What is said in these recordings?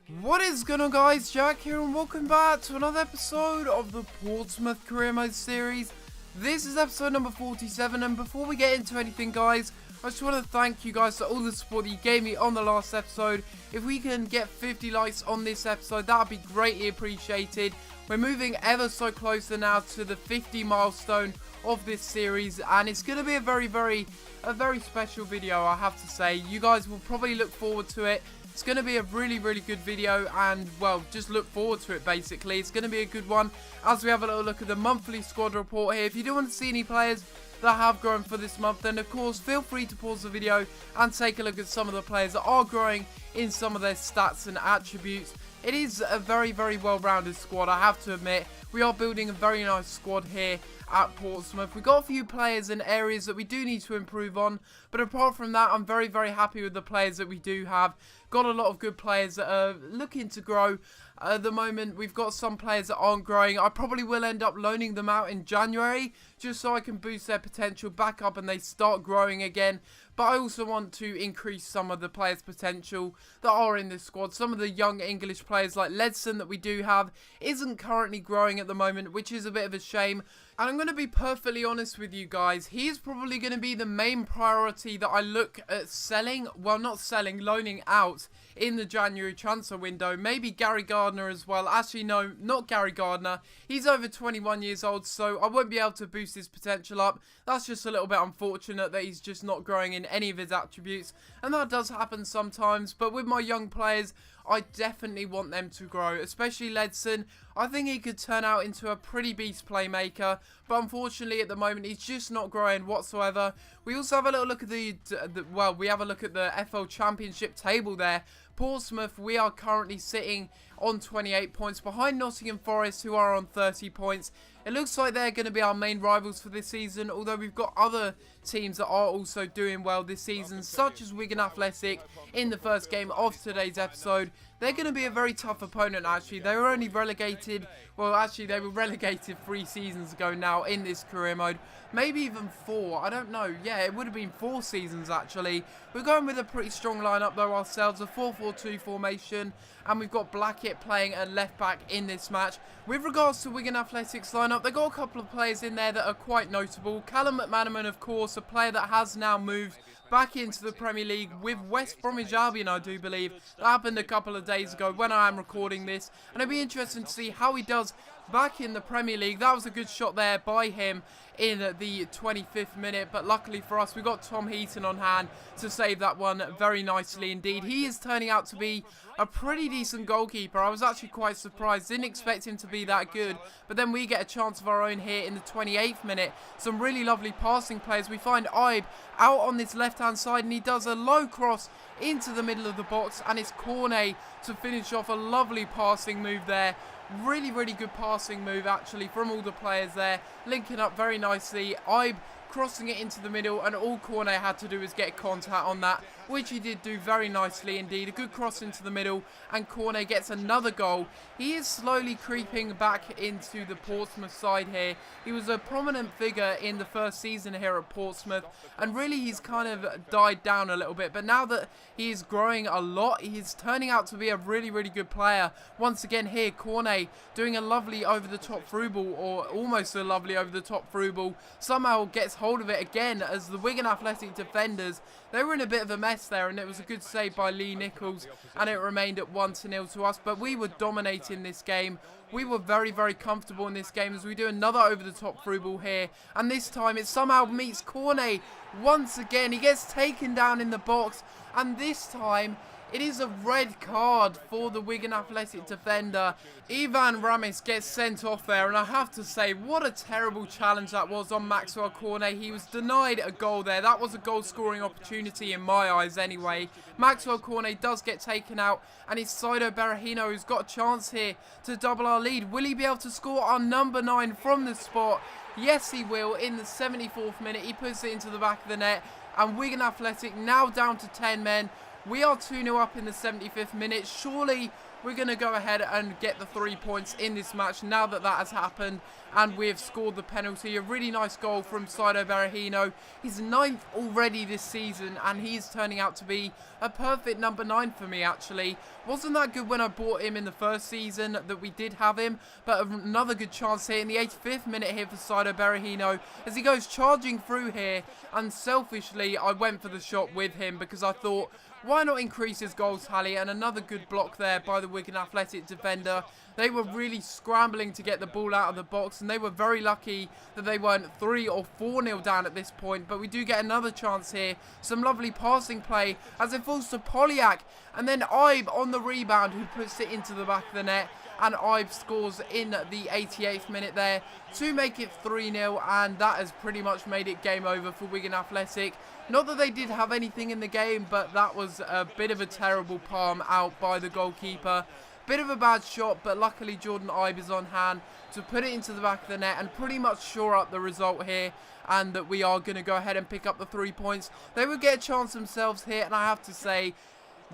What is going on, guys? Jack here and welcome back to another episode of the Portsmouth Career Mode series. This is episode number 47, and before we get into anything, guys, I just want to thank you guys for all the support that you gave me on the last episode. If we can get 50 likes on this episode, that would be greatly appreciated. We're moving ever so closer now to the 50 milestone of this series, and it's going to be a very special video, I have to say. You guys will probably look forward to it. It's going to be a really good video, and well, just look forward to it basically. It's going to be a good one as we have a little look at the monthly squad report here. If you do want to see any players that have grown for this month, then of course feel free to pause the video and take a look at some of the players that are growing in some of their stats and attributes. It is a very well-rounded squad, I have to admit. We are building a very nice squad here at Portsmouth. We've got a few players and areas that we do need to improve on, but apart from that, I'm very happy with the players that we do have. Got a lot of good players that are looking to grow. At the moment, we've got some players that aren't growing. I probably will end up loaning them out in January, just so I can boost their potential back up and they start growing again. But I also want to increase some of the players' potential that are in this squad. Some of the young English players like Ledson that we do have isn't currently growing at the moment, which is a bit of a shame. And I'm going to be perfectly honest with you guys, he is probably going to be the main priority that I look at selling, well not selling, loaning out in the January transfer window. Maybe Gary Gardner as well. Actually no, not Gary Gardner, he's over 21 years old, so I won't be able to boost his potential up. That's just a little bit unfortunate that he's just not growing in any of his attributes, and that does happen sometimes. But with my young players, I definitely want them to grow, especially Ledson. I think he could turn out into a pretty beast playmaker, but unfortunately at the moment he's just not growing whatsoever. We also have a little look at the FL Championship table there. Portsmouth, we are currently sitting on 28 points behind Nottingham Forest, who are on 30 points. It looks like they're going to be our main rivals for this season, although we've got other teams that are also doing well this season, such as Wigan Athletic in the first game of today's episode. They're going to be a very tough opponent, actually. They were only relegated, well, actually, they were relegated 3 seasons ago now in this career mode. Maybe even 4, I don't know. Yeah, it would have been 4 seasons, actually. We're going with a pretty strong lineup, though, ourselves, a 4-4-2 formation, and we've got Blackett playing at left back in this match. With regards to Wigan Athletics lineup, they've got a couple of players in there that are quite notable. Callum McManaman, of course, a player that has now moved back into the Premier League with West Bromwich Albion, I do believe. That happened a couple of days ago when I am recording this, and it'll be interesting to see how he does back in the Premier League. That was a good shot there by him in the 25th minute, but luckily for us, we got Tom Heaton on hand to save that one very nicely indeed. He is turning out to be a pretty decent goalkeeper. I was actually quite surprised, didn't expect him to be that good, but then we get a chance of our own here in the 28th minute. Some really lovely passing plays. We find Ibe out on this left hand side, and he does a low cross into the middle of the box, and it's Cornet to finish off. A lovely passing move there. Really good passing move actually from all the players there, linking up very nicely. Ibe crossing it into the middle, and all Cornet had to do was get contact on that, which he did do very nicely indeed. A good cross into the middle, and Cornet gets another goal. He is slowly creeping back into the Portsmouth side here. He was a prominent figure in the first season here at Portsmouth, and really he's kind of died down a little bit, but now that he is growing a lot, he's turning out to be a really good player. Once again here, Cornet doing a lovely over-the-top through ball, or almost a lovely over-the-top through ball. Somehow gets hold of it again as the Wigan Athletic defenders, they were in a bit of a mess there, and it was a good save by Lee Nichols, and it remained at 1-0 to us. But we were dominating this game. We were very comfortable in this game as we do another over-the-top through ball here, and this time it somehow meets Cornet once again. He gets taken down in the box, and this time it is a red card for the Wigan Athletic defender. Ivan Ramis gets sent off there, and I have to say, what a terrible challenge that was on Maxwell Cornet. He was denied a goal there. That was a goal-scoring opportunity in my eyes anyway. Maxwell Cornet does get taken out, and it's Saido Berahino who's got a chance here to double our lead. Will he be able to score our number 9 from the spot? Yes, he will. In the 74th minute, he puts it into the back of the net, and Wigan Athletic now down to 10 men. We are 2-0 up in the 75th minute. Surely we're going to go ahead and get the 3 points in this match now that that has happened, and we have scored the penalty. A really nice goal from Saido Berahino. He's 9th already this season, and he's turning out to be a perfect number 9 for me, actually. Wasn't that good when I bought him in the first season that we did have him, but another good chance here in the 85th minute here for Saido Berahino as he goes charging through here, and selfishly I went for the shot with him because I thought, why not increase his goal tally? And another good block there by the Wigan Athletic defender. They were really scrambling to get the ball out of the box, and they were very lucky that they weren't 3 or 4-0 down at this point. But we do get another chance here. Some lovely passing play as it falls to Polyak, and then Ibe on the rebound who puts it into the back of the net. And Ibe scores in the 88th minute there to make it 3-0, and that has pretty much made it game over for Wigan Athletic. Not that they did have anything in the game, but that was a bit of a terrible palm out by the goalkeeper. Bit of a bad shot, but luckily Jordan Ibe is on hand to put it into the back of the net and pretty much shore up the result here, and that we are going to go ahead and pick up the 3 points. They would get a chance themselves here, and I have to say,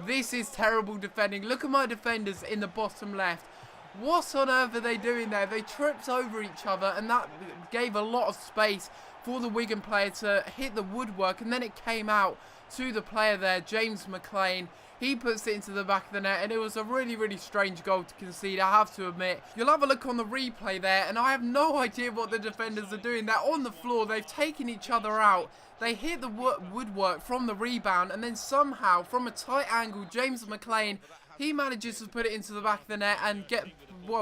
this is terrible defending. Look at my defenders in the bottom left. What on earth are they doing there? They tripped over each other, and that gave a lot of space for the Wigan player to hit the woodwork, and then it came out to the player there, James McLean. He puts it into the back of the net, and it was a really, really strange goal to concede, I have to admit. You'll have a look on the replay there, and I have no idea what the defenders are doing. They're on the floor, they've taken each other out. They hit the woodwork from the rebound, and then somehow, from a tight angle, James McLean, he manages to put it into the back of the net and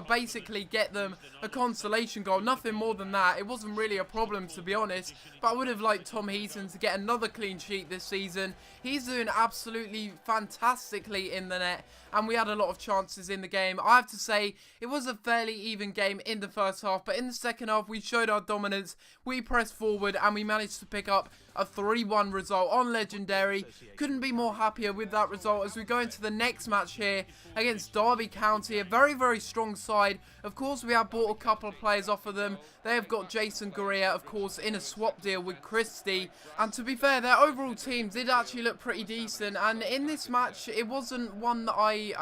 basically get them a consolation goal. Nothing more than that. It wasn't really a problem, to be honest, but I would have liked Tom Heaton to get another clean sheet this season. He's doing absolutely fantastically in the net, and we had a lot of chances in the game. I have to say, it was a fairly even game in the first half, but in the second half, we showed our dominance. We pressed forward, and we managed to pick up a 3-1 result on Legendary. Couldn't be more happier with that result as we go into the next match here against Derby County, a very, very strong side. Of course, we have bought a couple of players off of them. They have got Jason Gurria, of course, in a swap deal with Christie. And to be fair, their overall team did actually look pretty decent. And in this match, it wasn't one that I,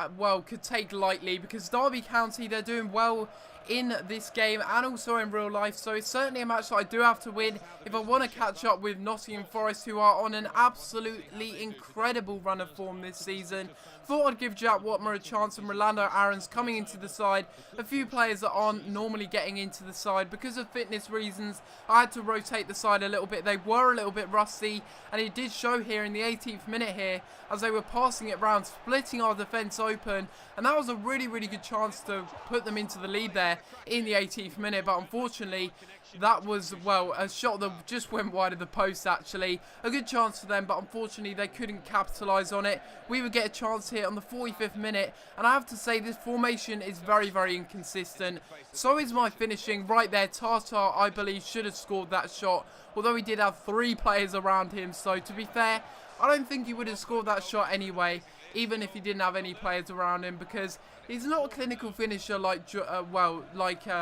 could take lightly, because Derby County, they're doing well in this game and also in real life, so it's certainly a match that I do have to win if I want to catch up with Nottingham Forest, who are on an absolutely incredible run of form this season. Thought I'd give Jack Watmer a chance, and Rolando Aaron's coming into the side. A few players that aren't normally getting into the side because of fitness reasons. I had to rotate the side a little bit. They were a little bit rusty, and it did show here in the 18th minute here as they were passing it round, splitting our defence open, and that was a really, really good chance to put them into the lead there in the 18th minute, but unfortunately that was, a shot that just went wide of the post actually. A good chance for them, but unfortunately they couldn't capitalise on it. We would get a chance here on the 45th minute, and I have to say this formation is very, very inconsistent. So is my finishing right there. Tata, I believe, should have scored that shot, although he did have 3 players around him, so to be fair, I don't think he would have scored that shot anyway, even if he didn't have any players around him, because he's not a clinical finisher like Saido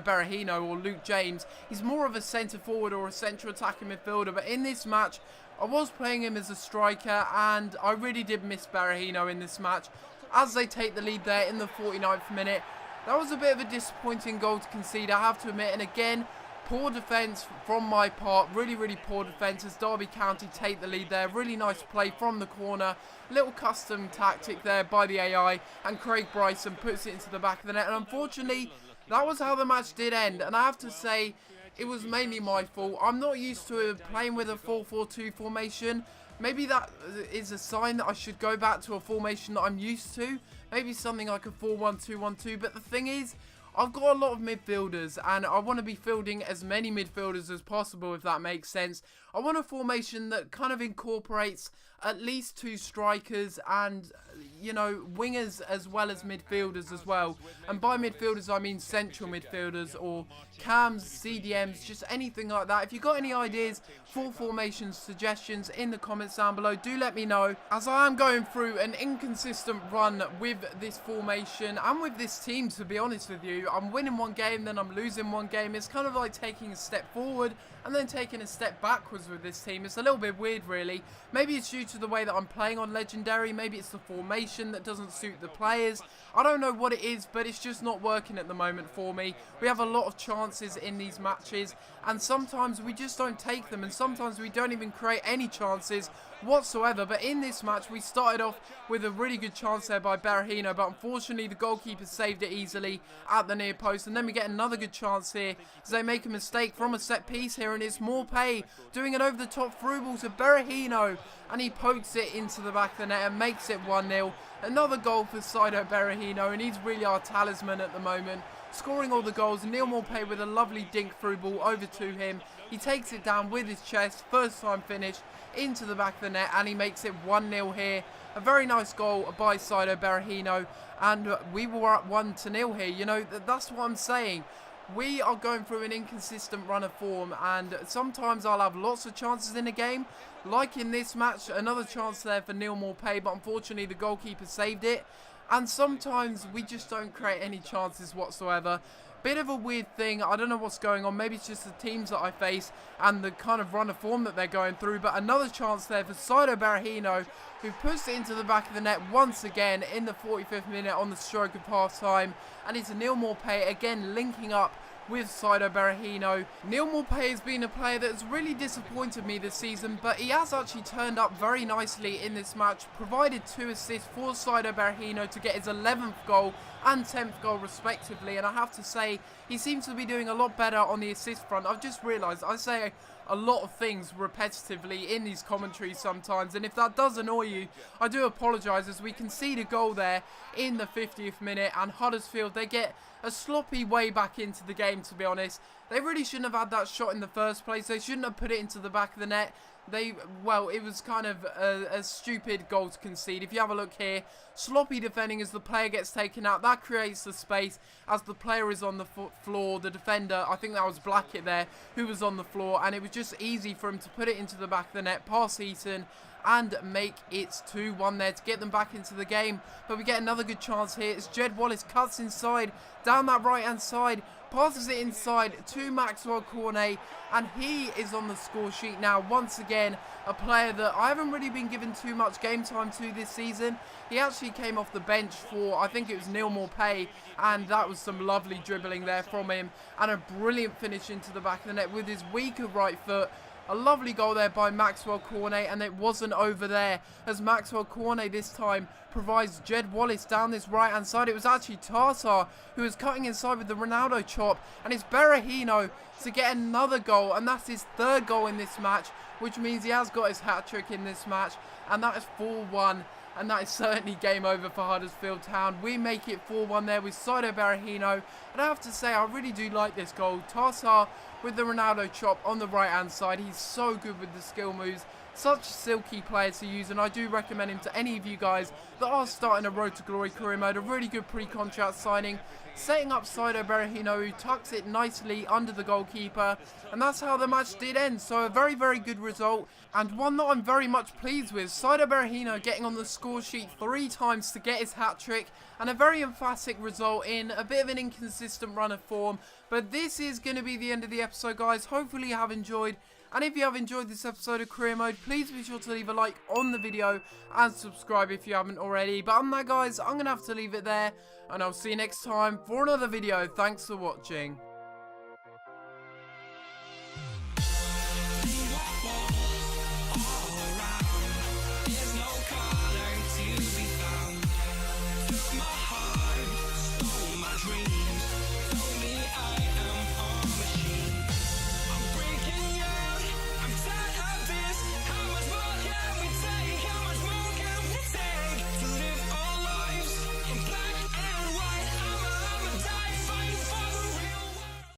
Berahino or Luke James. He's more of a centre forward or a central attacking midfielder, but in this match, I was playing him as a striker, and I really did miss Berahino in this match as they take the lead there in the 49th minute. That was a bit of a disappointing goal to concede, I have to admit, and again, poor defence from my part, really, really poor defence as Derby County take the lead there. Really nice play from the corner, little custom tactic there by the AI, and Craig Bryson puts it into the back of the net, and unfortunately that was how the match did end, and I have to say it was mainly my fault. I'm not used to playing with a 4-4-2 formation. Maybe that is a sign that I should go back to a formation that I'm used to, maybe something like a 4-1-2-1-2, but the thing is, I've got a lot of midfielders, and I want to be fielding as many midfielders as possible, if that makes sense. I want a formation that kind of incorporates at least 2 strikers and, wingers as well as midfielders as well. And by midfielders, I mean central midfielders or cams, CDMs, just anything like that. If you've got any ideas for formations, suggestions in the comments down below, do let me know, as I am going through an inconsistent run with this formation and with this team, to be honest with you. I'm winning one game, then I'm losing one game. It's kind of like taking a step forward and then taking a step backwards with this team. It's a little bit weird, really. Maybe it's due to the way that I'm playing on Legendary. Maybe it's the formation that doesn't suit the players. I don't know what it is, but it's just not working at the moment for me. We have a lot of chances in these matches, and sometimes we just don't take them, and sometimes we don't even create any chances whatsoever. But in this match, we started off with a really good chance there by Berahino, but unfortunately the goalkeeper saved it easily at the near post. And then we get another good chance here as they make a mistake from a set piece here, and it's Morpay doing an over the top through ball to Berahino, and he pokes it into the back of the net and makes it 1-0. Another goal for Saido Berahino, and he's really our talisman at the moment, scoring all the goals. Neil Morpay with a lovely dink through ball over to him. He takes it down with his chest, first time finish into the back of the net, and he makes it 1-0 here. A very nice goal by Saido Berahino, and we were at 1-0 here. You know, that's what I'm saying. We are going through an inconsistent run of form, and sometimes I'll have lots of chances in a game, like in this match, another chance there for Neil Morpay, but unfortunately the goalkeeper saved it. And sometimes we just don't create any chances whatsoever. Bit of a weird thing. I don't know what's going on. Maybe it's just the teams that I face and the kind of run of form that they're going through. But another chance there for Saido Berahino, who puts it into the back of the net once again in the 45th minute on the stroke of half time. And it's Neil Morpay again linking up with Saido Berahino. Neil Morpay has been a player that has really disappointed me this season, but he has actually turned up very nicely in this match, provided 2 assists for Saido Berahino to get his 11th goal and 10th goal respectively, and I have to say he seems to be doing a lot better on the assist front. I've just realised I say a lot of things repetitively in these commentaries sometimes, and if that does annoy you, I do apologise, as we concede a goal there in the 50th minute, and Huddersfield, they get a sloppy way back into the game, to be honest. They really shouldn't have had that shot in the first place. They shouldn't have put it into the back of the net. Well, it was kind of a stupid goal to concede. If you have a look here, sloppy defending as the player gets taken out. That creates the space as the player is on the floor. The defender, I think that was Blackett there, who was on the floor, and it was just easy for him to put it into the back of the net, pass Heaton, and make it 2-1 there to get them back into the game. But we get another good chance here as Jed Wallace cuts inside, down that right-hand side, passes it inside to Maxwell Cornet, and he is on the score sheet now. Once again, a player that I haven't really been given too much game time to this season. He actually came off the bench for, I think it was Neil Morpay, and that was some lovely dribbling there from him, and a brilliant finish into the back of the net with his weaker right foot. A lovely goal there by Maxwell Cornet, and it wasn't over there as Maxwell Cornet this time provides Jed Wallace down this right hand side. It was actually Tartar who was cutting inside with the Ronaldo chop, and it's Berahino to get another goal, and that's his 3rd goal in this match, which means he has got his hat-trick in this match, and that is 4-1. And that is certainly game over for Huddersfield Town. We make it 4-1 there with Saido Berahino. And I have to say, I really do like this goal. Tartar with the Ronaldo chop on the right-hand side. He's so good with the skill moves. Such a silky player to use, and I do recommend him to any of you guys that are starting a Road to Glory career mode. A really good pre-contract signing, setting up Saido Berahino, who tucks it nicely under the goalkeeper, and that's how the match did end. So a very, very good result, and one that I'm very much pleased with. Saido Berahino getting on the score sheet 3 times to get his hat-trick, and a very emphatic result in a bit of an inconsistent run of form. But this is going to be the end of the episode, guys. Hopefully you have enjoyed. And if you have enjoyed this episode of Career Mode, please be sure to leave a like on the video and subscribe if you haven't already. But on that, guys, I'm going to have to leave it there, and I'll see you next time for another video. Thanks for watching.